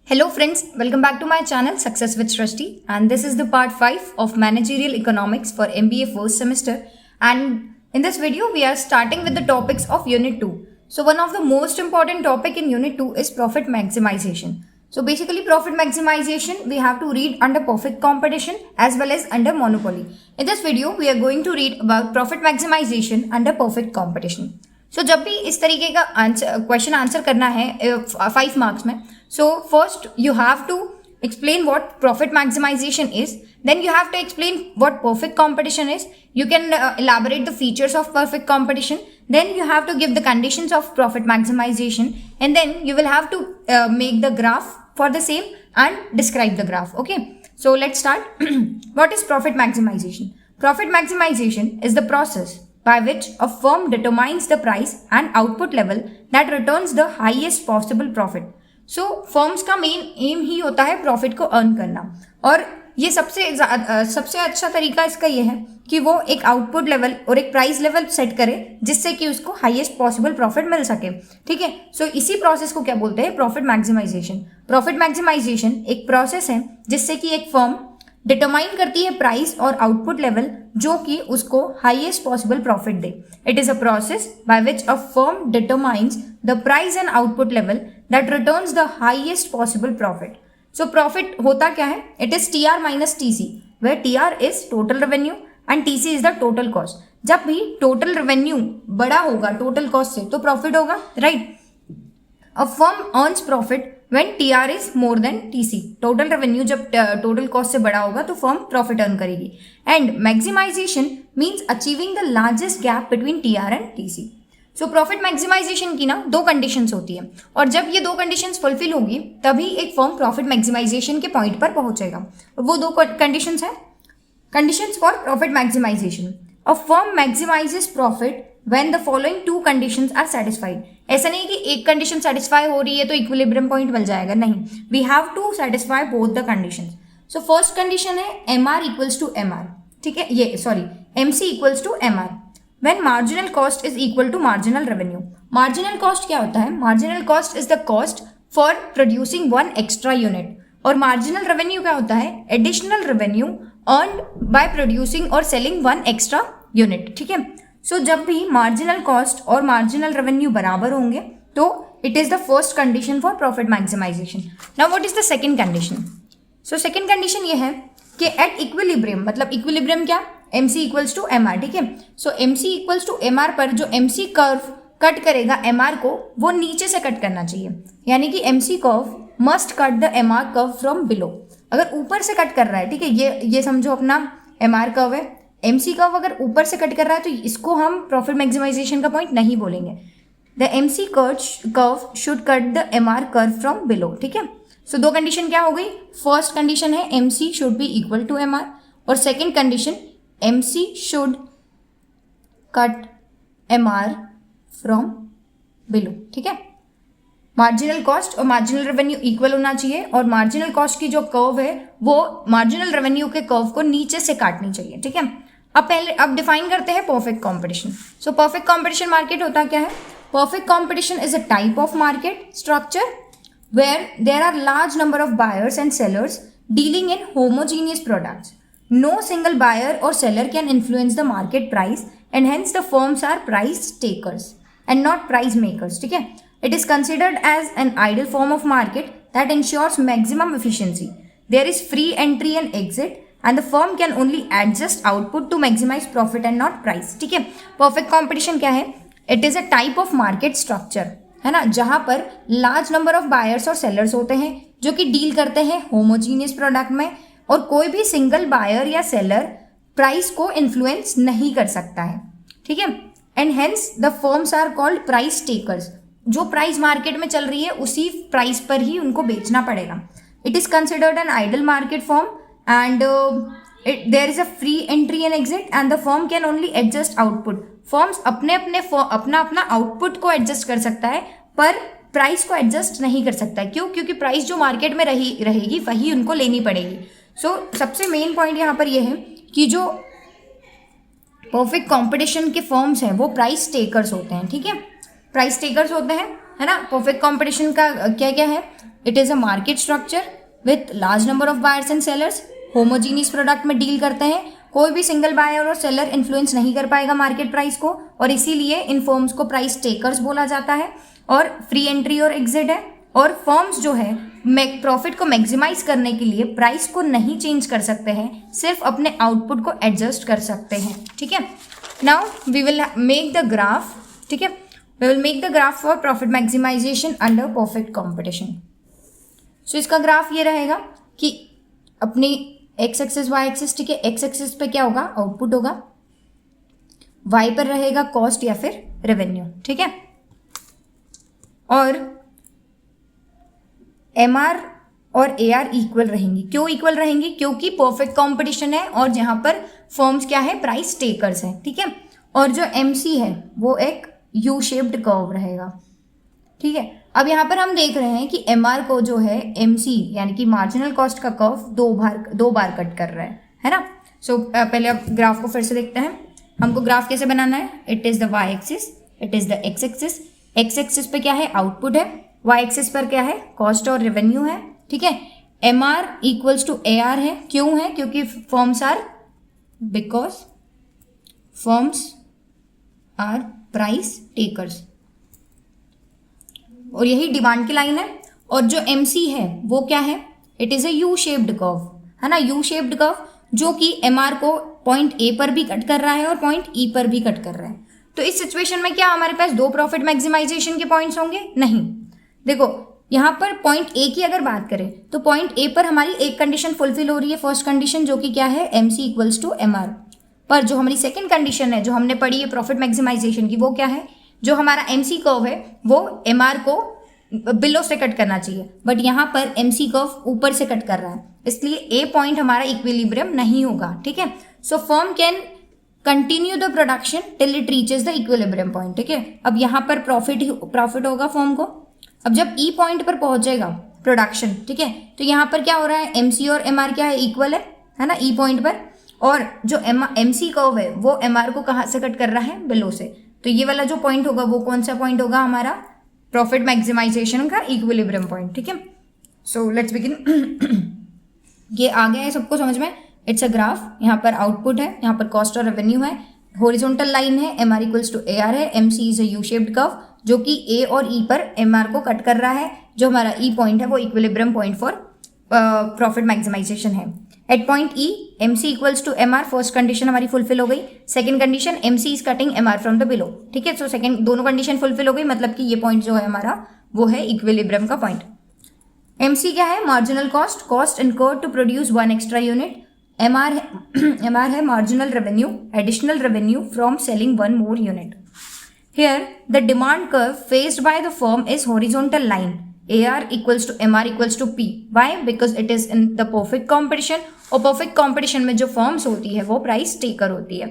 Hello friends, welcome back to my channel Success with Shrishti, and this is the part 5 of Managerial Economics for MBA first semester, and in this video we are starting with the topics of Unit 2. So one of the most important topic in Unit 2 is profit maximization. So basically profit maximization we have to read under perfect competition as well as under monopoly. In this video we are going to read about profit maximization under perfect competition. So जब भी इस तरीके का question answer करना है 5 marks में, so first you have to explain what profit maximization is, then you have to explain what perfect competition is, you can elaborate the features of perfect competition, then you have to give the conditions of profit maximization, and then you will have to make the graph for the same and describe the graph. Okay, so let's start. What is profit maximization? Profit maximization is the process by which a firm determines the price and output level that returns the highest possible profit. So firms का main M ही होता है profit को earn करना, और ये सबसे अच्छा तरीका इसका ये है कि वो एक आउटपुट लेवल और एक प्राइस लेवल सेट करे जिससे कि उसको हाईएस्ट पॉसिबल प्रॉफिट मिल सके. ठीक है, सो इसी प्रोसेस को क्या बोलते हैं? Profit maximisation. प्रॉफिट मैक्सिमाइजेशन एक प्रोसेस है जिससे कि एक फर्म डिटरमाइन करती है प्राइस और आउटपुट लेवल जो कि उसको हाईएस्ट पॉसिबल प्रॉफिट दे. It is a process by which a firm determines the price and output level that returns the highest possible profit. So profit होता क्या है? It is TR minus TC, where TR is total revenue and TC is the total cost. जब भी total revenue बड़ा होगा total cost से तो profit होगा, right? A firm earns profit when TR is more than TC. Total revenue जब total cost से बड़ा होगा तो फर्म प्रॉफिट अर्न करेगी. And maximisation means achieving the largest gap between TR and TC. So profit maximisation की ना 2 conditions होती है, और जब ये 2 कंडीशंस फुलफिल होगी तभी एक फर्म प्रॉफिट मैक्सिमाइजेशन के पॉइंट पर पहुंचेगा. वो 2 कंडीशंस हैं. Conditions for profit maximization. A firm maximizes profit when the following 2 conditions are satisfied. ऐसा नहीं कि एक कंडीशन सेटिस्फाई हो रही है तो इक्विलिब्रियम पॉइंट मिल जाएगा, नहीं. We have to satisfy both the conditions. So first condition है MR इक्वल्स टू MR. ठीक है, ये sorry MC equals to MR when marginal cost is equal to marginal revenue. Marginal cost क्या होता है? Marginal cost is the cost for producing 1 extra unit, और marginal revenue क्या होता है? Additional revenue earned by producing और selling 1 extra unit. ठीक है, सो जब भी मार्जिनल कॉस्ट और मार्जिनल रेवेन्यू बराबर होंगे तो it is the first condition for profit maximisation. Now what is the second condition? So second condition ये है कि एट इक्विलिब्रियम, मतलब इक्विलिब्रियम क्या? MC equals to MR. ठीक है, so MC equals to MR पर जो MC कर्व कट करेगा MR को, वो नीचे से कट करना चाहिए. यानी कि MC curve must cut the MR curve from below. अगर ऊपर से कट कर रहा है, ठीक है, ये समझो अपना MR कर्व है, MC कर्व अगर ऊपर से कट कर रहा है तो इसको हम प्रॉफिट मैक्सिमाइजेशन का पॉइंट नहीं बोलेंगे. The MC curve should cut the MR curve from below. ठीक है, सो 2 कंडीशन क्या हो गई? फर्स्ट कंडीशन है MC should be equal to MR, और second condition MC should cut MR from below. ठीक है, मार्जिनल कॉस्ट और मार्जिनल रेवेन्यू इक्वल होना चाहिए, और मार्जिनल कॉस्ट की जो कर्व है वो मार्जिनल रेवेन्यू के कर्व को नीचे से काटनी चाहिए. ठीक है, अब डिफाइन करते हैं perfect competition. So perfect competition market होता क्या है? Perfect competition is a type of market structure where there are large number of buyers and sellers dealing in homogeneous products. No single buyer or seller can influence the market price, and hence the firms are price takers and not price makers. ठीक है, it is considered as an ideal form of market that ensures maximum efficiency. There is free entry and exit, and the firm can only adjust output to maximize profit and not price. ठीक है, perfect competition क्या है? It is a type of market structure, है ना, जहां पर large number of buyers और sellers होते हैं जो कि डील करते हैं homogeneous product में, और कोई भी सिंगल बायर या सेलर प्राइस को इन्फ्लुएंस नहीं कर सकता है. ठीक है, and hence the firms are called price takers. जो प्राइस मार्केट में चल रही है उसी प्राइस पर ही उनको बेचना पड़ेगा. It is considered an ideal market form, and there is a free entry and exit, and the firm can only adjust output. Firms अपना आउटपुट को एडजस्ट कर सकता है पर प्राइस को एडजस्ट नहीं कर सकता है. क्यों? क्योंकि प्राइस जो मार्केट में रहेगी वही उनको लेनी पड़ेगी. सो सबसे मेन पॉइंट यहाँ पर यह है कि जो परफेक्ट कॉम्पिटिशन के फर्म्स हैं वो प्राइस टेकर्स होते हैं. ठीक है, प्राइस टेकर्स होते हैं, है ना. परफेक्ट कंपटीशन का क्या क्या है? It is a market structure with large number of buyers and sellers, homogeneous product में डील करते हैं, कोई भी single buyer or seller influence नहीं कर पाएगा मार्केट प्राइस को, और इसीलिए इन फर्म्स को प्राइस टेकर्स बोला जाता है, और फ्री एंट्री और एग्जिट है। और फर्म्स जो है प्रॉफिट को मैक्सिमाइज करने के लिए प्राइस को नहीं चेंज कर सकते हैं, सिर्फ अपने आउटपुट को एडजस्ट कर सकते हैं। ठीक है, now we will make the graph. ठीक है, we will make the graph for profit maximization under perfect competition. So इसका ग्राफ ये रहेगा कि अपनी एक्स एक्सिस वाई एक्सिस, ठीक है, एक्स एक्सिस पे क्या होगा, आउटपुट होगा, वाई पर रहेगा कॉस्ट या फिर रेवेन्यू। ठीक है, और MR और AR इक्वल रहेंगी। क्यों इक्वल रहेंगी? क्योंकि परफेक्ट कंपटीशन है और जहां पर फर्म्स क्या है, प्राइस टेकर्स हैं। ठीक है, और जो MC है वो एक यू शेप्ड कर्व रहेगा। ठीक है, अब यहाँ पर हम देख रहे हैं कि MR को जो है MC यानी कि मार्जिनल कॉस्ट का कर्व दो बार कट कर रहा है ना। सो पहले अब ग्राफ को फिर से देखते हैं। हमको ग्राफ कैसे बनाना है? It is the Y axis, it is the X axis. X axis पे क्या है, आउटपुट है, वाई एक्सिस पर क्या है, कॉस्ट और रेवेन्यू है। ठीक है, MR इक्वल्स टू AR है। क्यों है? क्योंकि because firms are price takers, और यही डिमांड की लाइन है। और जो MC है वो क्या है, it is a you shaped curve, है ना, यू शेप्ड कर्व, जो कि MR को पॉइंट A पर भी कट कर रहा है और पॉइंट E पर भी कट कर रहा है। तो इस सिचुएशन में क्या हमारे पास दो प्रॉफिट मैक्सिमाइजेशन के पॉइंट्स होंगे? नहीं। देखो यहाँ पर पॉइंट A की अगर बात करें तो पॉइंट A पर हमारी एक कंडीशन फुलफिल हो रही है, फर्स्ट कंडीशन, जो कि क्या है, MC इक्वल्स टू MR। पर जो हमारी सेकंड कंडीशन है जो हमने पढ़ी है प्रॉफिट मैक्सिमाइजेशन की, वो क्या है, जो हमारा MC कर्व है वो MR को बिलो से कट करना चाहिए, बट यहाँ पर MC कर्व ऊपर से कट कर रहा है, इसलिए A पॉइंट हमारा इक्विलिब्रियम नहीं होगा। ठीक है, so firm can continue the production till it reaches the equilibrium point. ठीक है, अब यहाँ पर प्रॉफिट होगा फर्म को। अब जब E पॉइंट पर पहुंचेगा प्रोडक्शन, ठीक है, तो यहाँ पर क्या हो रहा है, MC और MR क्या है, इक्वल है ना, E पॉइंट पर। और जो MC कर्व है वो MR को कहाँ से कट कर रहा है, बिलो से। तो ये वाला जो पॉइंट होगा वो कौन सा पॉइंट होगा, हमारा प्रॉफिट मैक्सिमाइजेशन का इक्विलिब्रियम पॉइंट। ठीक है, सो लेट्स बिगिन। ये आ गया है सबको समझ में? इट्स अ ग्राफ, यहाँ पर आउटपुट है, यहाँ पर कॉस्ट और रेवेन्यू है, हॉरिजॉन्टल लाइन है, MR इक्वल्स टू AR है, MC is a you shaped curve जो कि A और E पर MR को कट कर रहा है। जो हमारा E पॉइंट है वो equilibrium point for profit maximization है। At point E MC equals to MR, first condition हमारी फुलफिल हो गई। Second condition MC is cutting MR from the below. ठीक है, सो सेकंड दोनों कंडीशन फुलफिल हो गई, मतलब कि ये पॉइंट जो है हमारा वो है इक्विलिब्रियम का पॉइंट। MC क्या है, marginal cost, cost incurred to produce one extra unit. MR है marginal revenue, additional revenue from selling one more unit. Here, the demand curve faced by the firm is horizontal line. AR equals to MR equals to P. Why? Because it is in the perfect competition. और perfect competition में जो firms होती है वो price taker होती है।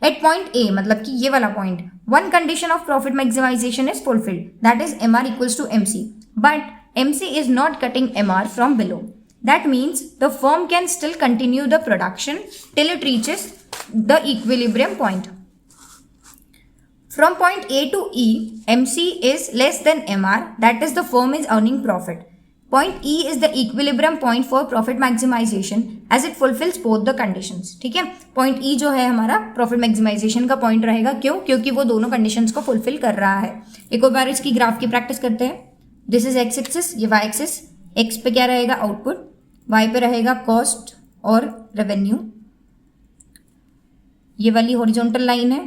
At point A, मतलब कि ये वाला point, one condition of profit maximization is fulfilled. That is MR equals to MC. But MC is not cutting MR from below. That means the firm can still continue the production till it reaches the equilibrium point. From point A to E, MC is less than MR, that is the firm is earning profit. Point E is the equilibrium point for profit maximization as it fulfills both the conditions. ठीक है, point E जो है हमारा profit maximization का point रहेगा। क्यों? क्योंकि वो दोनों conditions को fulfill कर रहा है। एक और बार इसकी ग्राफ की प्रैक्टिस करते हैं। This is x axis, ये y axis, x पे क्या रहेगा, आउटपुट, y पे रहेगा कॉस्ट और रेवेन्यू। ये वाली हॉरिजॉन्टल लाइन है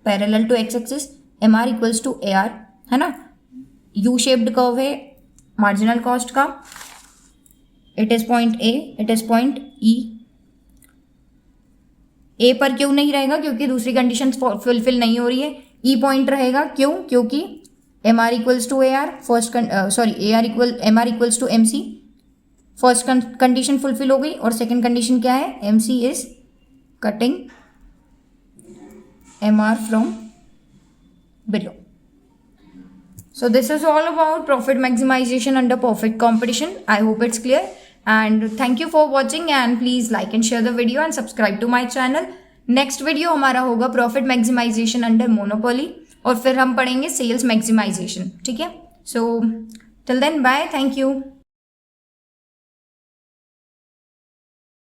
parallel to X axis, MR equals to AR, है ना, यू शेप्ड कर्व है मार्जिनल कॉस्ट का। It is point A, it is point E। A पर क्यों नहीं रहेगा? क्योंकि दूसरी कंडीशन फुलफिल नहीं हो रही है। E पॉइंट रहेगा, क्यों? क्योंकि MR equals to AR, MR equals to MC, first condition fulfil हो गई। और सेकेंड कंडीशन क्या है, MC is cutting MR from below. So this is all about profit maximization under perfect competition. I hope it's clear and thank you for watching and please like and share the video and subscribe to my channel. Next video हमारा होगा profit maximization under monopoly और फिर हम पढ़ेंगे sales maximization. ठीक है, so Till then, bye. Thank you.